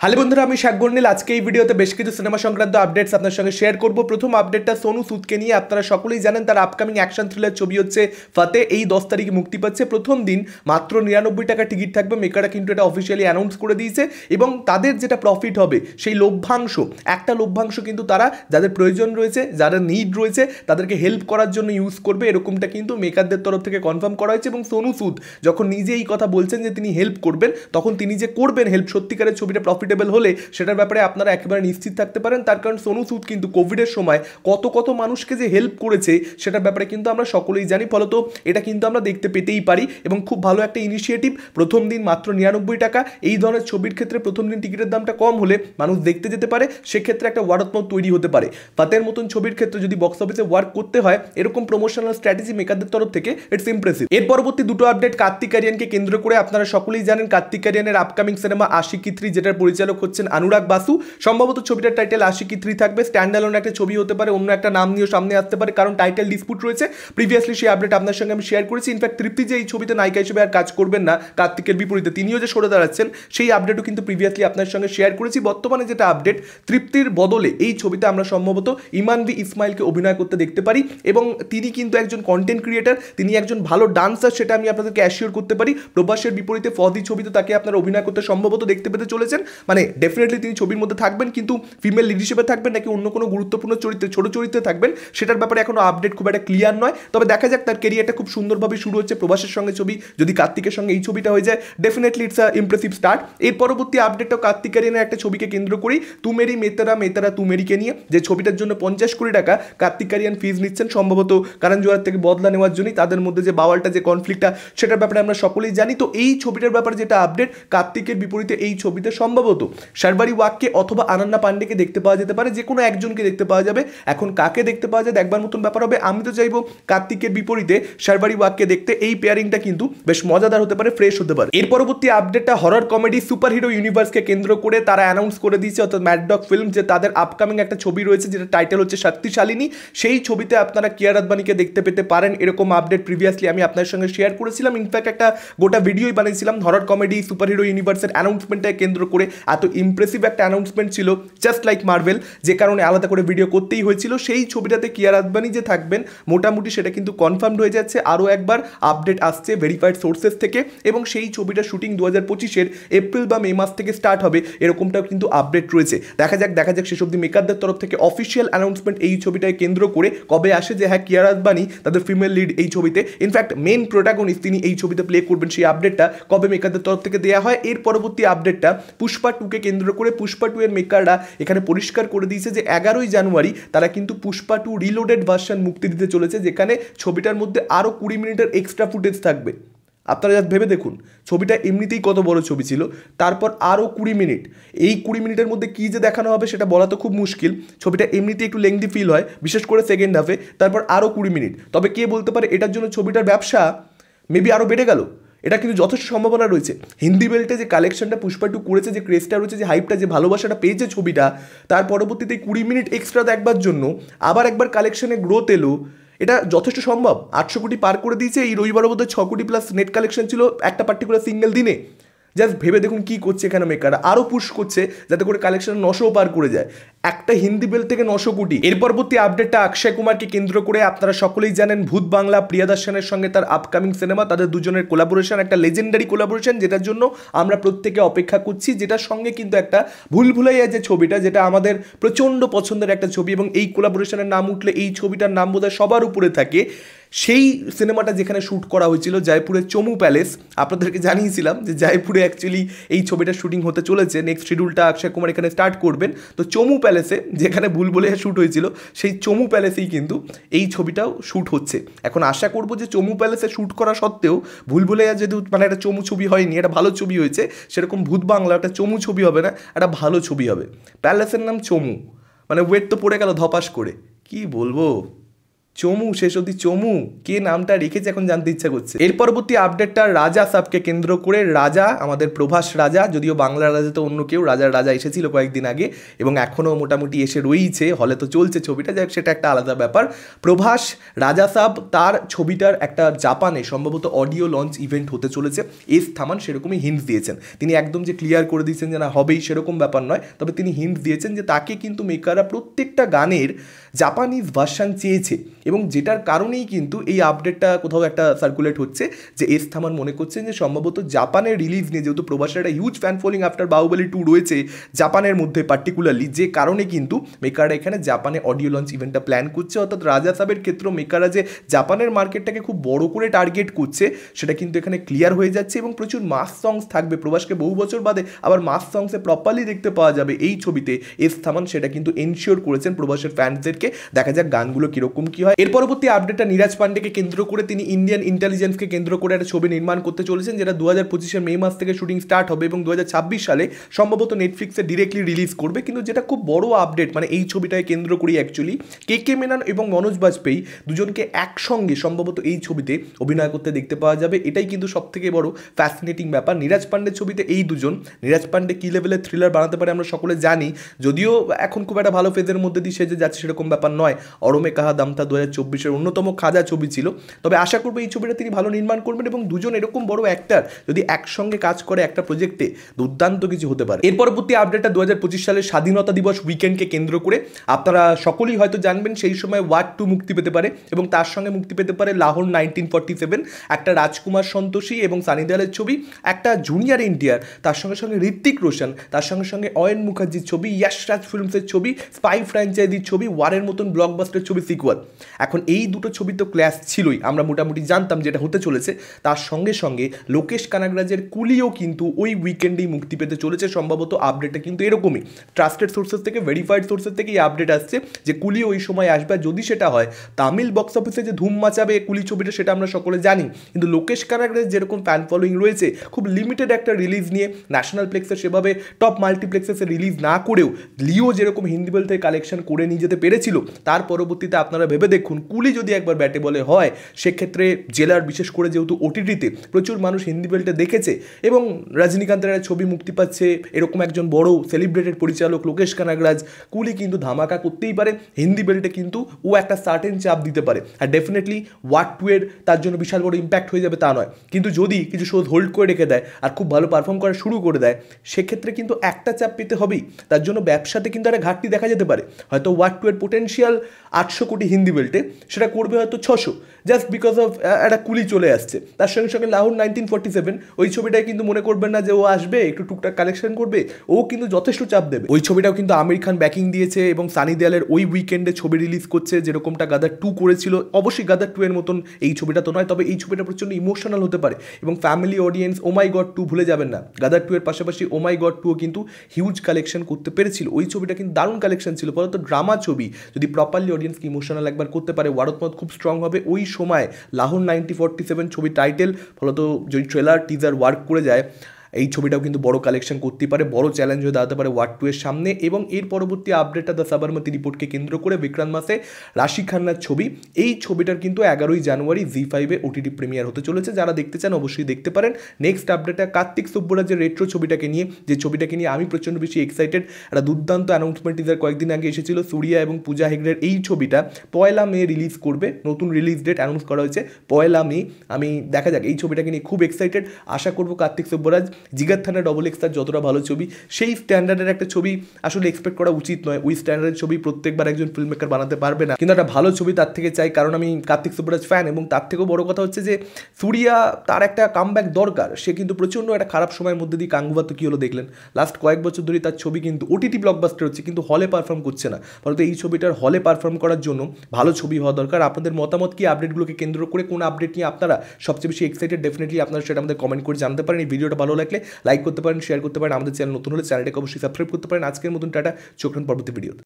Hello বন্ধুরা, আমি শাক বর্ণিল। আজকে এই ভিডিওতে বেশ কিছু সিনেমা সংক্রান্ত আপডেটস আপনার সঙ্গে শেয়ার করব। প্রথম আপডেটটা সোনু সুদকে নিয়ে। আপনারা সকলেই জানেন তার আপকামিং অ্যাকশন থ্রিলার ছবি হচ্ছে ফাতে। এই 10 তারিখে মুক্তি পাচ্ছে। প্রথম দিন মাত্র 99 টাকা টিকিট থাকবে। মেকাররা কিন্তু এটা অফিসিয়ালি অ্যানাউন্স করে দিয়েছে এবং তাদের যেটা প্রফিট হবে সেই লভ্যাংশ, একটা লভ্যাংশ কিন্তু তারা যাদের প্রয়োজন রয়েছে, যারা নিড রয়েছে তাদেরকে হেল্প করার জন্য ইউজ করবে, এরকমটা কিন্তু মেকারদের তরফ থেকে কনফার্ম করা হয়েছে। এবং সোনু সুদ যখন নিজে এই কথা বলছেন যে তিনি হেল্প করবেন, তখন তিনি যে করবেন হেল্প, সত্যিকারের ছবিটা প্রফিটেবল হলে সেটার ব্যাপারে আপনারা একেবারে নিশ্চিত থাকতে পারেন। তার কারণ সোনু সুদ কিন্তু কোভিডের সময় কত কত মানুষকে যে হেল্প করেছে সেটার ব্যাপারে কিন্তু আমরা সকলেই জানি। ফলত এটা কিন্তু আমরা দেখতে পেতেই পারি এবং খুব ভালো একটা ইনিশিয়েটিভ। প্রথম দিন মাত্র 99 টাকা। এই ধরনের ছবির ক্ষেত্রে প্রথম দিন টিকিটের দামটা কম হলে মানুষ দেখতে যেতে পারে, সেক্ষেত্রে একটা ওয়ার্ডমত তৈরি হতে পারে। ফাতের মতন ছবির ক্ষেত্রে যদি বক্স অফিসে ওয়ার্ক করতে হয়, এরকম প্রমোশনাল স্ট্র্যাটেজি মেকারদের তরফ থেকে ইটস ইমপ্রেসিভ। এর পরবর্তী দুটো আপডেট কার্তিক আরিয়ানকে কেন্দ্র করে। আপনারা সকলেই জানেন কার্তিক আরিয়ানের আপকামিং সিনেমা আশিকি 3, যেটার পরিচালক হচ্ছেন অনুরাগ বাসু। সম্ভবত ছবিটার টাইটেল আশিকি 3 থাকবে। স্ট্যান্ড অ্যালোন একটা ছবি হতে পারে, অন্য একটা নাম নিয়েও সামনে আসতে পারে, কারণ টাইটেল ডিসপুট রয়েছে। প্রিভিয়াসলি সেই আপডেট আপনার সঙ্গে আমি শেয়ার করেছি। ইনফ্যাক্ট তৃপ্তি যে এই ছবিতে নায়িকা হিসেবে আর কাজ করবেন না, কার্তিকের বিপরীতে তিনিও যে সরে দাঁড়াচ্ছেন, সেই আপডেটও কিন্তু প্রিভিয়াসলি আপনার সঙ্গে শেয়ার করেছি। বর্তমানে যেটা আপডেট, তৃপ্তির বদলে এই ছবিতে আমরা সম্ভবত ইমান ভি ইসমাইলকে অভিনয় করতে দেখতে পারি এবং তিনি কিন্তু একজন কন্টেন্ট ক্রিয়েটার, তিনি একজন ভালো ডান্সার, সেটা আমি আপনাদেরকে অ্যাসিওর করতে পারি। প্রভাসের বিপরীতে ফদি ছবিতে তাকে আপনারা অভিনয় করতে সম্ভবত দেখতে পেতে চলেছেন। মানে ডেফিনেটলি তিনি ছবির মধ্যে থাকবেন, কিন্তু ফিমেল লিড হিসেবে থাকবেন নাকি অন্য কোনো গুরুত্বপূর্ণ চরিত্রে, ছোট চরিত্রে থাকবেন, সেটার ব্যাপারে এখনো আপডেট খুব একটা ক্লিয়ার নয়। তবে দেখা যাক, তার কেরিয়ারটা খুব সুন্দরভাবে শুরু হচ্ছে। প্রভাসের সঙ্গে ছবি, যদি কার্তিকের সঙ্গে এই ছবিটা হয়ে যায়, definitely it's a impressive start. এর পরবর্তী আপডেটটাও কার্তিক আরিয়ানের একটা ছবিকে কেন্দ্র করেই, তু মেরি মেতেরা মেতেরা তু মেরিকে নিয়ে, যে ছবিটার জন্য 50 কোটি টাকা কার্তিক আরিয়ান ফিজ নিচ্ছেন, সম্ভবত কারণ জোয়ার থেকে বদলা নেওয়ার জন্যই। তাদের মধ্যে যে বাওয়ালটা, যে কনফ্লিক্টটা, সেটার ব্যাপারে আমরা সকলেই জানি। তো এই ছবিটার ব্যাপারে যেটা আপডেট, কার্তিকের বিপরীতে এই ছবিতে সম্ভবত শারবারি ওয়াককে অথবা আনান্না পান্ডেকে দেখতে পাওয়া যেতে পারে, যে কোনো একজনকে দেখতে পাওয়া যাবে। এখন কাকে দেখতে পাওয়া যায় দেখবার মতন ব্যাপার হবে। আমি তো চাইবো কার্তিকের বিপরীতে শারবারি ওয়াককে দেখতে। এই পেয়ারিংটা কিন্তু বেশ মজাদার হতে পারে, ফ্রেশ হতে পারে। এর পরবর্তী আপডেটটা হরর কমেডি সুপারহিরো ইউনিভার্সকে কেন্দ্র করে তারা অ্যানাউন্স করে দিয়েছে, অর্থাৎ ম্যাডডগ ফিল্ম, যে তাদের আপকামিং একটা ছবি রয়েছে যেটা টাইটেল হচ্ছে শক্তিশালিনী। সেই ছবিতে আপনারা কিয়ারা আদবানিকে দেখতে পেতে পারেন। এরকম আপডেট প্রিভিয়াসলি আমি আপনার সঙ্গে শেয়ার করেছিলাম। ইনফ্যাক্ট একটা গোটা ভিডিওই বানিয়েছিলাম হরর কমেডি সুপারহিরো ইউনিভার্সের অ্যানাউন্সমেন্টটাকে কেন্দ্র করে। এত ইমপ্রেসিভ একটা অ্যানাউন্সমেন্ট ছিল, জাস্ট লাইক মার্ভেল, যে কারণে আলাদা করে ভিডিও করতেই হয়েছিল। সেই ছবিটাতে কিয়ারা আদবানি যে থাকবেন, মোটামুটি সেটা কিন্তু কনফার্মড হয়ে যাচ্ছে। আরও একবার আপডেট আসছে ভেরিফাইড সোর্সেস থেকে এবং সেই ছবিটা শুটিং 2025-এর এপ্রিল বা মে মাস থেকে স্টার্ট হবে, এরকমটাও কিন্তু আপডেট রয়েছে। দেখা যাক শেষ অবধি মেকারদের তরফ থেকে অফিসিয়াল অ্যানাউন্সমেন্ট এই ছবিটাকে কেন্দ্র করে কবে আসে, যে হ্যাঁ কিয়ারা আদবানি তাদের ফিমেল লিড এই ছবিতে, ইনফ্যাক্ট মেন প্রোটাগনিস্ট তিনি এই ছবিতে প্লে করবেন, সেই আপডেটটা কবে মেকারদের তরফ থেকে দেওয়া হয়। এর পরবর্তী আপডেটটা পুষ্পা 2কে কেন্দ্র করে। পুষ্পা 2 এর মেকাররা এখানে পরিষ্কার করে দিয়েছে যে 11ই জানুয়ারি তারা কিন্তু পুষ্পা 2 রিলোডেড ভার্সন মুক্তি দিতে চলেছে, যেখানে ছবিটার মধ্যে আরও 20 মিনিটের এক্সট্রা ফুটেজ থাকবে। আপনারা জাস্ট ভেবে দেখুন, ছবিটা এমনিতেই কত বড় ছবি ছিল, তারপর আরও 20 মিনিট। এই 20 মিনিটের মধ্যে কী যে দেখানো হবে সেটা বলা তো খুব মুশকিল। ছবিটা এমনিতেই একটু লেংদি ফিল হয়, বিশেষ করে সেকেন্ড হাফে। তারপর আরও 20 মিনিট। তবে কে বলতে পারে এটার জন্য ছবিটার ব্যবসা মেবি আরও বেড়ে গেল। এটা কিন্তু যথেষ্ট সম্ভাবনা রয়েছে। হিন্দি বেল্টে যে কালেকশনটা পুষ্পা 2 করেছে, যে ক্রেজটা রয়েছে, যে হাইপটা, যে ভালোবাসাটা পেয়েছে ছবিটা, তার পরবর্তীতে 20 মিনিট এক্সট্রা দেখবার জন্য আবার একবার কালেকশনে গ্রোথ এলো। এটা যথেষ্ট সম্ভব। 800 কোটি পার করে দিয়েছে। এই রবিবারের মধ্যে 6 কোটি প্লাস নেট কালেকশন ছিল একটা পার্টিকুলার সিঙ্গেল দিনে। জাস্ট ভেবে দেখুন কী করছে এখানে মেকাররা, আরও পুশ করছে যাতে করে কালেকশন 900 পার করে যায়। একটা হিন্দি বেল থেকে 900 কোটি। এর পরবর্তী আপডেটটা অক্ষয় কুমারকে কেন্দ্র করে। আপনারা সকলেই জানেন ভূত বাংলা, প্রিয়া দার্শনের সঙ্গে তার আপকামিং সিনেমা, তাদের দুজনের কোলাবোরেশন, একটা লেজেন্ডারি কোলাবোরেশন, যেটার জন্য আমরা প্রত্যেকে অপেক্ষা করছি। যেটার সঙ্গে কিন্তু একটা ভুলভুলাইয়া যে ছবিটা, যেটা আমাদের প্রচণ্ড পছন্দের একটা ছবি, এবং এই কোলাবোরেশনের নাম উঠলে এই ছবিটার নাম বোধহয় সবার উপরে থাকে। সেই সিনেমাটা যেখানে শ্যুট করা হয়েছিল জয়পুরের চমু প্যালেস, আপনাদেরকে জানিয়েছিলাম যে জয়পুরে অ্যাকচুয়ালি এই ছবিটার শুটিং হতে চলেছে। নেক্সট শিডিউলটা অক্ষয় কুমার এখানে স্টার্ট করবেন। তো চমু প্যালেসে, যেখানে ভুলভুলাইয়া শ্যুট হয়েছিল, সেই চমু প্যালেসেই কিন্তু এই ছবিটাও শ্যুট হচ্ছে। এখন আশা করব যে চমু প্যালেসে শ্যুট করা সত্ত্বেও ভুলভুলাইয়া যেহেতু মানে একটা চমু ছবি হয়নি, একটা ভালো ছবি হয়েছে, সেরকম ভূত বাংলা একটা চমু ছবি হবে না, একটা ভালো ছবি হবে। প্যালেসের নাম চমু, মানে ওয়েট তো পড়ে গেল ধপাস করে, কি বলবো। চমু, শেষ অবধি চমু, কে নামটা রেখেছে এখন জানতে ইচ্ছা করছে। এর পরবর্তী আপডেটটা রাজা সাবকে কেন্দ্র করে, রাজা আমাদের প্রভাস রাজা, যদিও বাংলার রাজা তো অন্য কেউ, রাজার রাজা এসেছিল কয়েকদিন আগে এবং এখনও মোটামুটি এসে রয়েছে, হলে তো চলছে ছবিটা, যাই হোক সেটা একটা আলাদা ব্যাপার। প্রভাস রাজা সাব তার ছবিটার একটা জাপানে সম্ভবত অডিও লঞ্চ ইভেন্ট হতে চলেছে, এস থামান সেরকমই হিন্টস দিয়েছেন। তিনি একদম যে ক্লিয়ার করে দিয়েছেন যে না হবেই সেরকম ব্যাপার নয়, তবে তিনি হিন্টস দিয়েছেন যে তাকে কিন্তু মেকাররা প্রত্যেকটা গানের জাপানিজ ভার্সান চেয়েছে এবং যেটার কারণেই কিন্তু এই আপডেটটা কোথাও একটা সার্কুলেট হচ্ছে যে এস থামান মনে করছেন যে সম্ভবত জাপানের রিলিজ নিয়ে, যেহেতু প্রভাসের একটা huge fan following after Baahubali 2 রয়েছে জাপানের মধ্যে পার্টিকুলারলি, যে কারণে কিন্তু মেকাররা এখানে জাপানে অডিও লঞ্চ ইভেন্টটা প্ল্যান করছে। অর্থাৎ রাজা সাবের ক্ষেত্রেও মেকাররা যে জাপানের মার্কেটটাকে খুব বড় করে টার্গেট করছে সেটা কিন্তু এখানে ক্লিয়ার হয়ে যাচ্ছে এবং প্রচুর মাস সংস থাকবে। প্রভাসকে বহু বছর বাদে আবার মাস সংসে প্রপারলি দেখতে পাওয়া যাবে এই ছবিতে এস থামান, সেটা কিন্তু এনশিওর করেছেন প্রভাসের ফ্যান্সদেরকে। দেখা যাক গানগুলো কিরকম কি হয়। এর পরবর্তী আপডেটটা নীরাজ পান্ডেকে কেন্দ্র করে, তিনি ইন্ডিয়ান ইন্টেলিজেন্সকে কেন্দ্র করে একটা ছবি নির্মাণ করতে চলেছেন, যেটা 2025 মে মাস থেকে শুটিং স্টার্ট হবে এবং 2026 সালে সম্ভবত নেটফ্লিক্সে ডিরেক্টলি রিলিজ করবে। কিন্তু যেটা খুব বড় আপডেট, মানে এই ছবিটাকে কেন্দ্র করি অ্যাকচুয়ালি কে মেনন এবং মনোজ বাজপেয়ী দুজনকে একসঙ্গে সম্ভবত এই ছবিতে অভিনয় করতে দেখতে পাওয়া যাবে। এটাই কিন্তু সব থেকে বড় ফ্যাসিনেটিং ব্যাপার। নীরাজ পান্ডের ছবিতে এই দুজন, নীরাজ পান্ডে কী লেভেলের থ্রিলার বানাতে পারে আমরা সকলে জানি, যদিও এখন খুব একটা ভালো ফেজের মধ্যে দিয়ে সেজে যাচ্ছে সেরকম ব্যাপার নয়। অরমে কাহা দামতা 2024 অন্যতম খাজা ছবি ছিল, তবে আশা করবো এই ছবিটা তিনি ভালো নির্মাণ করবেন এবং দুজন এরকম বড় অ্যাক্টার যদি একসঙ্গে কাজ করে একটা প্রজেক্টে দুর্দান্ত কিছু হতে পারে। এর পরবর্তী আপডেটটা 2025 সালের স্বাধীনতা দিবস উইকেন্ডকে কেন্দ্র করে। আপনারা সকলেই হয়তো জানবেন সেই সময় ওয়ার 2 মুক্তি পেতে পারে এবং তার সঙ্গে মুক্তি পেতে পারে লাহোর 1947, একটা রাজকুমার সন্তোষী এবং সানি দেওয়ালের ছবি, একটা জুনিয়র এনটিআর, তার সঙ্গে সঙ্গে ঋত্বিক রোশন, তার সঙ্গে সঙ্গে অয়ন মুখার্জির ছবি, ইয়াশ রাজ ফিল্মসের ছবি, স্পাই ফ্র্যাঞ্চাইজির ছবি, ওয়ারের মতন ব্লকবাস্টার ছবি সিকুয়াল। এখন এই দুটো ছবি তো ক্ল্যাশ ছিলই, আমরা মোটামুটি জানতাম যেটা হতে চলেছে। তার সঙ্গে সঙ্গে লোকেশ কানাগরাজের কুলিও কিন্তু ওই উইকেন্ডেই মুক্তি পেতে চলেছে। সম্ভবত আপডেটটা কিন্তু এরকমই, ট্রাস্টেড সোর্সেস থেকে, ভেরিফাইড সোর্সেস থেকে এই আপডেট আসছে যে কুলি ওই সময় আসবে। যদি সেটা হয় তামিল বক্স অফিসে যে ধুম মাচাবে কুলি ছবিটা সেটা আমরা সকলে জানি, কিন্তু লোকেশ কানাগরাজ যেরকম ফ্যান ফলোইং রয়েছে, খুব লিমিটেড একটা রিলিজ নিয়ে ন্যাশনাল প্লেক্সে সেভাবে টপ মাল্টিপ্লেক্সে রিলিজ না করেও লিও যেরকম হিন্দি বেল্ট থেকে কালেকশন করে নিয়ে যেতে পেরেছিল, তার পরবর্তীতে আপনারা ভেবে দেখুন কুলি যদি একবার ব্যাটে বলে হয়, সেক্ষেত্রে জেলার বিশেষ করে যেহেতু ওটিটিতে প্রচুর মানুষ হিন্দি বেল্টে দেখেছে এবং রজনীকান্তের একটা ছবি মুক্তি পাচ্ছে, এরকম একজন বড় সেলিব্রেটেড পরিচালক লোকেশ কানাগরাজ, কুলি কিন্তু ধামাকা করতেই পারে হিন্দি বেল্টে, কিন্তু ও একটা সার্টেন চাপ দিতে পারে। আর ডেফিনেটলি ওয়ার 2 এর তার জন্য বিশাল বড় ইম্প্যাক্ট হয়ে যাবে তা নয়, কিন্তু যদি কিছু শো হোল্ড করে রেখে দেয় আর খুব ভালো পারফর্ম করা শুরু করে দেয়, সেক্ষেত্রে কিন্তু একটা চাপ পেতে হবেই। তার জন্য ব্যবসাতে কিন্তু একটা ঘাটতি দেখা যেতে পারে। হয়তো ওয়ার 2 এর পোটেন্সিয়াল 800 কোটি হিন্দি বেল্টে, সেটা করবে হয়তো 600, জাস্ট বিকজ অফ একটা কুলি চলে আসছে। তার সঙ্গে সঙ্গে লাহোর 1947 ওই ছবিটায় কিন্তু মনে করবেন না যে ও আসবে একটু টুকটাক কালেকশন করবে, ও কিন্তু যথেষ্ট চাপ দেবে। ওই ছবিটাও কিন্তু আমির খান ব্যাকিং দিয়েছে এবং সানি দেওয়ালের ওই উইকেন্ডে ছবি রিলিজ করছে, যেরকমটা গাদার 2 করেছিল। অবশ্যই গাদার 2 এর মতন এই ছবিটা তো নয়, তবে এই ছবিটা প্রচণ্ড ইমোশনাল হতে পারে এবং ফ্যামিলি অডিয়েন্স ও মাই গড 2 ভুলে যাবেন না। গাদার 2 এর পাশাপাশি ও মাই গড 2 কিন্তু হিউজ কালেকশন করতে পেরেছিল। ওই ছবিটা কিন্তু দারুণ কালেকশন ছিল, ফলত ড্রামা ছবি যদি প্রপারলি অডিয়েন্সকে ইমোশনাল একবার করতে পারে, ওয়ারতমত খুব স্ট্রং হবে। ওই সময় লাহোর 1947 ছবি টাইটেল, ফলত যদি ট্রেলার টিজার ওয়ার্ক করে যায়, এই ছবিটাও কিন্তু বড় কালেকশন করতে পারে, বড় চ্যালেঞ্জ হয়ে দাঁড়াতে পারে ওয়ার 2 এর সামনে। এবং এর পরবর্তী আপডেটটা দ্য সাবরমতি রিপোর্টকে কেন্দ্র করে বিক্রান্ত মাসে রাশি খান্নার ছবি, এই ছবিটার কিন্তু 11ই জানুয়ারি জি5-এ ওটিটি প্রিমিয়ার হতে চলেছে। যারা দেখতে চান অবশ্যই দেখতে পারেন। নেক্সট আপডেটটা কার্তিক সুব্বরাজের রেট্রো ছবিটাকে নিয়ে, যে ছবিটাকে নিয়ে আমি প্রচণ্ড বেশি এক্সাইটেড। একটা দুর্দান্ত অ্যানাউন্সমেন্ট টিজার কয়েকদিন আগে এসেছিল, সুরিয়া এবং পূজা হেগড়ের এই ছবিটা 1 মে রিলিজ করবে, নতুন রিলিজ ডেট অ্যানাউন্স করা হয়েছে 1 মে। আমি দেখা যাক, এই ছবিটাকে নিয়ে খুব এক্সাইটেড। আশা করবো কার্তিক সুব্বরাজ, জিগার থানা ডবল এক্স যতটা ভালো ছবি, সেই স্ট্যান্ডার্ডের একটা ছবি আসলে এক্সপেক্ট করা উচিত নয়। ওই স্ট্যান্ডার্ডের ছবি প্রত্যেকবার একজন ফিল্ম মেকার বানাতে পারবে না, কিন্তু একটা ভালো ছবি তার থেকে চাই, কারণ আমি কার্তিক সুব্বরাজ ফ্যান। এবং তার থেকেও বড় কথা হচ্ছে যে সুরিয়া, তার একটা কামব্যাক দরকার। সে কিন্তু প্রচণ্ড একটা খারাপ সময়ের মধ্যে দিয়ে কাঙ্গুবাতো কী হলো দেখলেন, লাস্ট কয়েক বছর ধরে তার ছবি কিন্তু ওটিটি ব্লকবাস্টার হচ্ছে, কিন্তু হলে পারফর্ম করছে না। ফলত এই ছবিটার হলে পারফর্ম করার জন্য ভালো ছবি হওয়া দরকার। আপনাদের মতামত কি আপডেটগুলোকে কেন্দ্র করে, কোন আপডেট নিয়ে আপনারা সবচেয়ে বেশি এক্সাইটেড, ডেফিনেটলি আপনারা সেটা আমাদের কমেন্ট করে জানতে পারেন। এই ভিডিওটা ভালো লাগলে লাইক করতে পারেন, শেয়ার করতে পারেন। আমাদের চ্যানেল নতুন হলে চ্যানেলটাকে অবশ্যই সাবস্ক্রাইব করতে পারেন। আজকের মতন টাটা, চোখ রাখুন পরবর্তী ভিডিওতে।